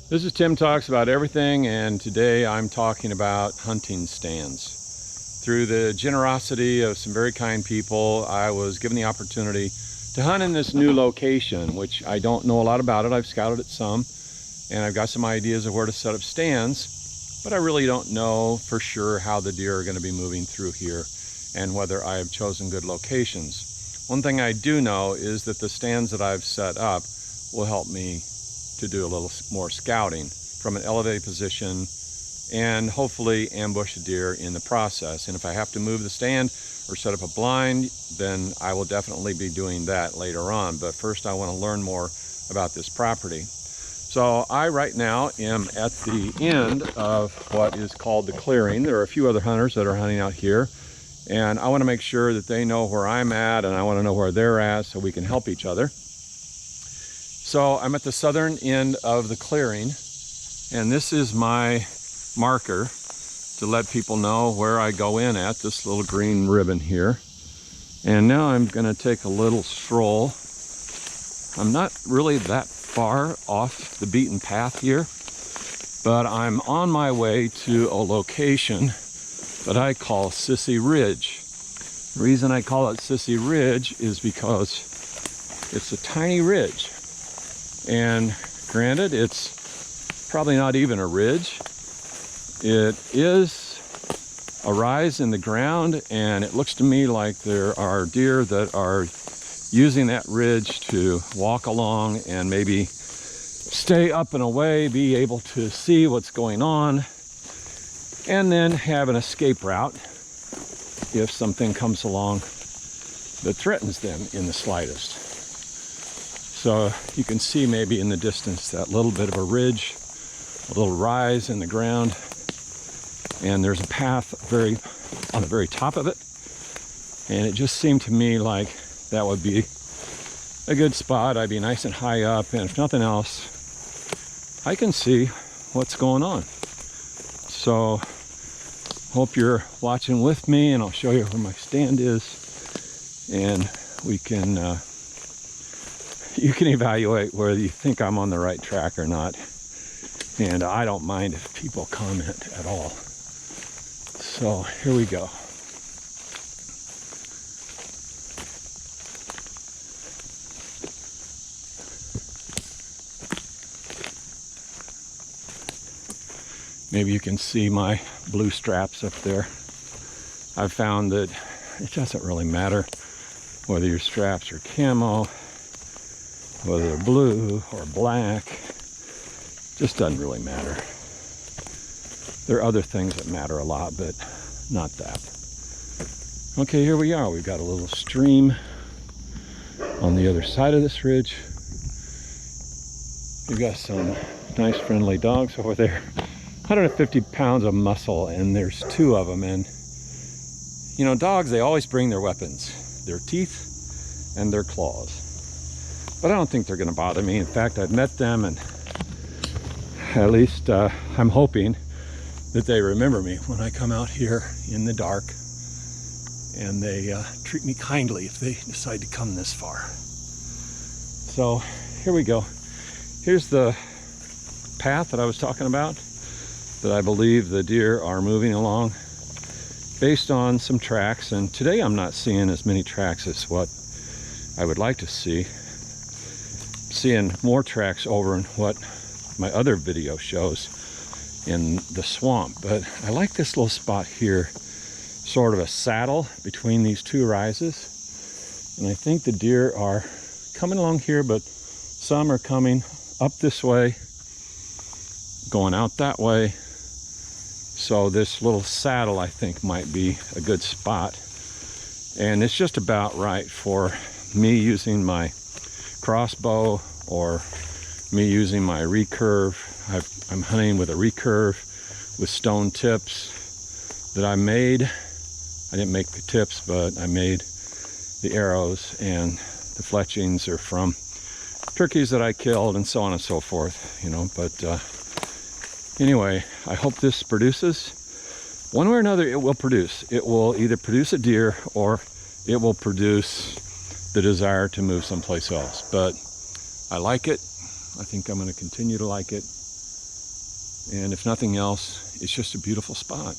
This is Tim Talks About Everything, and today I'm talking about hunting stands. Through the generosity of some very kind people, I was given the opportunity to hunt in this new location, which I don't know a lot about it. I've scouted it some, and I've got some ideas of where to set up stands, but I really don't know for sure how the deer are going to be moving through here and whether I have chosen good locations. One thing I do know is that the stands that I've set up will help me to do a little more scouting from an elevated position and hopefully ambush a deer in the process. And if I have to move the stand or set up a blind, then I will definitely be doing that later on. But first I want to learn more about this property. So I right now am at the end of what is called the clearing. There are a few other hunters that are hunting out here, and I want to make sure that they know where I'm at and I want to know where they're at so we can help each other. So I'm at the southern end of the clearing, and this is my marker to let people know where I go in at, this little green ribbon here. And now I'm going to take a little stroll. I'm not really that far off the beaten path here, but I'm on my way to a location that I call Sissy Ridge. The reason I call it Sissy Ridge is because it's a tiny ridge. And granted, it's probably not even a ridge. It is a rise in the ground, and it looks to me like there are deer that are using that ridge to walk along and maybe stay up and away, be able to see what's going on, and then have an escape route if something comes along that threatens them in the slightest. So you can see maybe in the distance that little bit of a ridge, a little rise in the ground, and there's a path on the very top of it. And it just seemed to me like that would be a good spot. I'd be nice and high up, and if nothing else, I can see what's going on. So hope you're watching with me, and I'll show you where my stand is, and we can you can evaluate whether you think I'm on the right track or not. And I don't mind if people comment at all. So here we go. Maybe you can see my blue straps up there. I've found that it doesn't really matter whether your straps are camo, whether they're blue or black, just doesn't really matter. There are other things that matter a lot, but not that. Okay, here we are. We've got a little stream on the other side of this ridge. We've got some nice friendly dogs over there. 150 pounds of muscle, and there's two of them. And you know, dogs, they always bring their weapons, their teeth and their claws. But I don't think they're going to bother me. In fact, I've met them, and at least I'm hoping that they remember me when I come out here in the dark, and they treat me kindly if they decide to come this far. So here we go. Here's the path that I was talking about that I believe the deer are moving along based on some tracks. And today I'm not seeing as many tracks as what I would like to see. Seeing more tracks over in what my other video shows in the swamp. But I like this little spot here, sort of a saddle between these two rises. And I think the deer are coming along here, but some are coming up this way, going out that way. So this little saddle, I think, might be a good spot. And it's just about right for me using my crossbow or me using my recurve. I'm hunting with a recurve with stone tips that I made. I didn't make the tips, but I made the arrows, and the fletchings are from turkeys that I killed and so on and so forth, you know. But anyway, I hope this produces. One way or another, it will produce. It will either produce a deer or it will produce the desire to move someplace else. But I like it. I think I'm going to continue to like it. And if nothing else, it's just a beautiful spot.